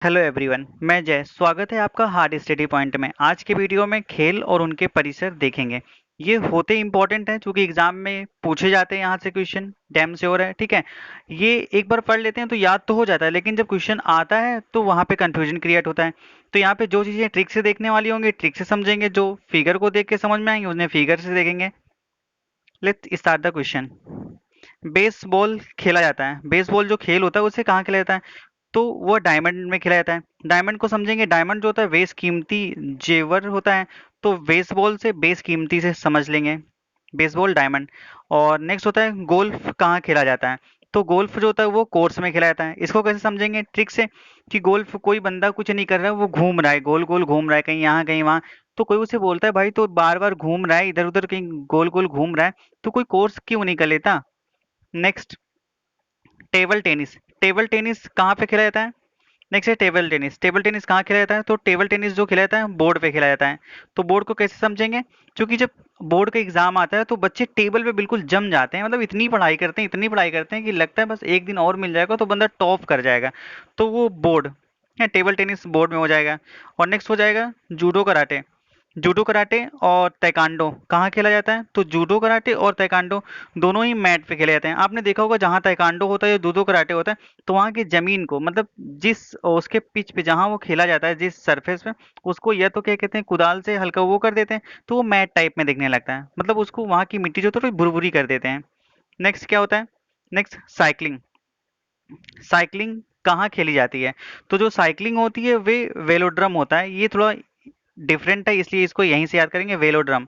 Hello everyone, मैं जय। स्वागत है आपका हार्ड स्टडी पॉइंट में। आज के वीडियो में खेल और उनके परिसर देखेंगे। ये होते इंपॉर्टेंट हैं क्योंकि एग्जाम में पूछे जाते हैं, यहाँ से क्वेश्चन डैम श्योर है। ठीक है, ये एक बार पढ़ लेते हैं तो याद तो हो जाता है, लेकिन जब क्वेश्चन आता है तो वहाँ पे कंफ्यूजन क्रिएट होता है। तो यहाँ पे जो चीज़ें ट्रिक से देखने वाली होंगी ट्रिक से समझेंगे, जो फिगर को देख के समझ में आएंगे उन्हें फिगर से देखेंगे। Let's start the question. Baseball खेला जाता है। बेसबॉल जो खेल होता है उसे कहाँ खेला जाता है? तो वो डायमंड में खेला जाता है। डायमंड को समझेंगे। डायमंड जो होता है बेस कीमती जेवर होता है। तो बेसबॉल से बेस कीमती से समझ लेंगे, बेसबॉल डायमंड। और नेक्स्ट होता है गोल्फ कहाँ खेला जाता है? तो गोल्फ जो होता है वो कोर्स में खेला जाता है। इसको कैसे समझेंगे? ट्रिक से कि गोल्फ कोई बंदा कुछ नहीं कर रहा है, वो घूम रहा है, गोल गोल घूम रहा है, कहीं यहाँ कहीं वहां। तो कोई उसे बोलता है भाई तो बार बार घूम रहा है, इधर उधर कहीं गोल गोल घूम रहा है, तो कोई कोर्स क्यों नहीं कर लेता? Next, table tennis. Table tennis कहाँ पे खेला जाता है? नेक्स्ट है टेबल टेनिस। टेबल टेनिस कहाँ खेला जाता है? तो टेबल टेनिस जो खेला जाता है बोर्ड पे खेला जाता है। तो बोर्ड को कैसे समझेंगे? क्योंकि जब बोर्ड का एग्जाम आता है तो बच्चे टेबल पे बिल्कुल जम जाते हैं, मतलब इतनी पढ़ाई करते हैं, इतनी पढ़ाई करते हैं कि लगता है बस एक दिन और मिल जाएगा तो बंदा टॉप कर जाएगा। तो वो बोर्ड है, टेबल टेनिस बोर्ड में हो जाएगा। और नेक्स्ट हो जाएगा जूडो कराटे। जूडो कराटे और ताइक्वांडो कहाँ खेला जाता है? तो जूडो कराटे और ताइक्वांडो दोनों ही मैट पे खेले जाते हैं। आपने देखा होगा जहाँ ताइक्वांडो होता है या जूडो कराटे होता है तो वहाँ की जमीन को, मतलब जिस उसके पिच पे जहाँ वो खेला जाता है, जिस सरफेस पे, उसको या तो क्या कहते हैं कुदाल से हल्का वो कर देते हैं तो वो मैट टाइप में दिखने लगता है, मतलब उसको वहाँ की मिट्टी जो होती है भुरभुरी कर देते हैं। नेक्स्ट क्या होता है? Next cycling. साइकिलिंग कहाँ खेली जाती है? तो जो साइकिलिंग होती है वे वेलोड्रम होता है। ये थोड़ा डिफरेंट है इसलिए इसको यहीं से याद करेंगे, वेलोड्रम।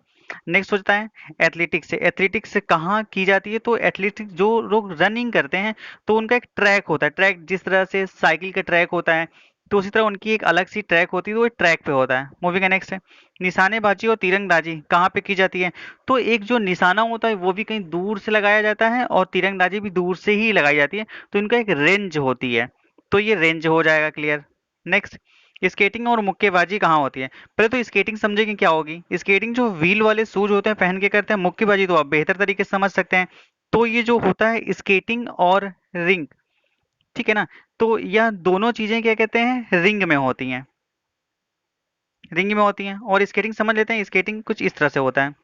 नेक्स्ट होता है एथलेटिक्स। एथलेटिक्स कहाँ की जाती है? तो एथलेटिक्स जो लोग रनिंग करते हैं तो उनका एक ट्रैक होता है। ट्रैक जिस तरह से साइकिल का ट्रैक होता है तो उसी तरह उनकी एक अलग सी ट्रैक होती है, तो वो ट्रैक पे होता है। मूविंग है नेक्स्ट है निशानेबाजी और तीरंदाजी कहाँ पे की जाती है? तो एक जो निशाना होता है वो भी कहीं दूर से लगाया जाता है और तीरंदाजी भी दूर से ही लगाई जाती है, तो इनका एक रेंज होती है। तो ये रेंज हो जाएगा क्लियर। नेक्स्ट, स्केटिंग और मुक्केबाजी कहाँ होती है? पहले तो स्केटिंग समझेंगे क्या होगी। स्केटिंग जो व्हील वाले शूज होते हैं पहन के करते हैं। मुक्केबाजी तो आप बेहतर तरीके से समझ सकते हैं। तो ये जो होता है स्केटिंग और रिंग, ठीक है ना? तो यह दोनों चीजें क्या कहते हैं? रिंग में होती हैं। रिंग में होती हैं। और स्केटिंग समझ लेते हैं, स्केटिंग कुछ इस तरह से होता है।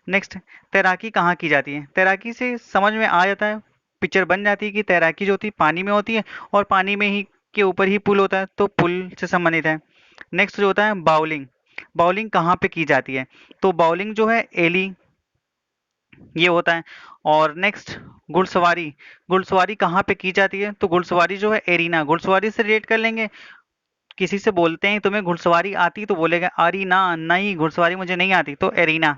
नेक्स्ट, तैराकी कहाँ की जाती है? तैराकी से समझ में आ जाता है, पिक्चर बन जाती है कि तैराकी जो होती है पानी में होती है और पानी में ही के ऊपर ही पुल होता है, तो पुल से संबंधित है। नेक्स्ट जो होता है बाउलिंग। बाउलिंग कहाँ पे की जाती है? तो बाउलिंग जो है एली, ये होता है। और नेक्स्ट, घुड़सवारी। घुड़सवारी कहाँ पे की जाती है? तो घुड़सवारी जो है एरीना। घुड़सवारी से रिलेट कर लेंगे। किसी से बोलते हैं तुम्हें घुड़सवारी आती, तो बोलेगा अरीना, नहीं घुड़सवारी मुझे नहीं आती, तो एरीना।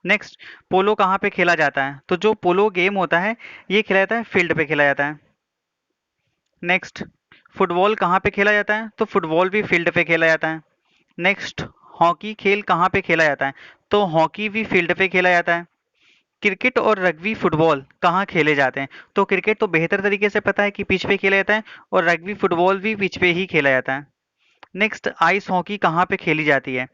नेक्स्ट, पोलो कहाँ पे खेला जाता है? तो जो पोलो गेम होता है ये खेला जाता है फील्ड पे खेला जाता है। नेक्स्ट, फुटबॉल कहाँ पे खेला जाता है? तो फुटबॉल भी फील्ड पे खेला जाता है। नेक्स्ट, हॉकी खेल कहाँ पे खेला जाता है? तो हॉकी भी फील्ड पे खेला जाता है। क्रिकेट और रग्बी फुटबॉल कहाँ खेले जाते हैं? तो क्रिकेट तो बेहतर तरीके से पता है कि पिच पे खेला जाता है और रग्बी फुटबॉल भी पिच पे ही खेला जाता है। नेक्स्ट, आइस हॉकी कहाँ पे खेली जाती है?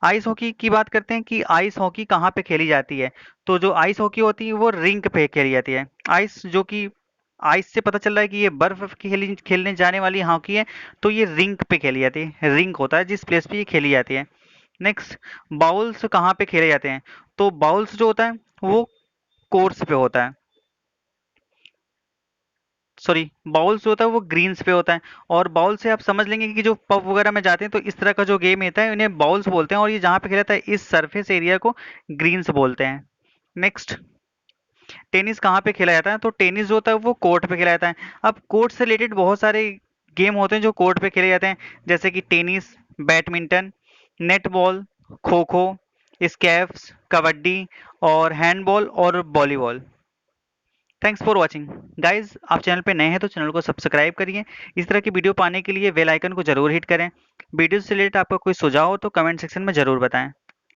आइस हॉकी की बात करते हैं कि आइस हॉकी कहाँ पे खेली जाती है। तो जो आइस हॉकी होती है वो रिंक पे खेली जाती है। आइस जो कि आइस से पता चल रहा है कि ये बर्फ खेली खेलने जाने वाली हॉकी है, तो ये रिंक पे खेली जाती है। रिंक होता है जिस प्लेस पे ये खेली जाती है। नेक्स्ट, बाउल्स कहाँ पे खेले जाते हैं? तो बाउल्स जो होता है वो कोर्स पे होता है। सॉरी, बाउल्स जो होता है वो ग्रीन्स पे होता है। और बाउल से आप समझ लेंगे कि जो पब वगैरह में जाते हैं तो इस तरह का जो गेम होता है इन्हें बाउल्स बोलते हैं, और ये जहाँ पे खेला जाता है इस सरफेस एरिया को ग्रीन्स बोलते हैं। नेक्स्ट, टेनिस कहाँ पे खेला जाता है? तो टेनिस जो होता है वो कोर्ट पे खेला जाता है। अब कोर्ट से रिलेटेड बहुत सारे गेम होते हैं जो कोर्ट पे खेले जाते हैं, जैसे कि tennis, badminton, netball, kho kho, स्कैफ्स, kabaddi और हैंडबॉल और volleyball. Thanks for watching guys. आप चैनल पे नए हैं तो चैनल को सब्सक्राइब करिए। इस तरह की वीडियो पाने के लिए बेल आइकन को जरूर हिट करें। वीडियो से रिलेटेड आपका कोई सुझाव हो तो कमेंट सेक्शन में जरूर बताएं।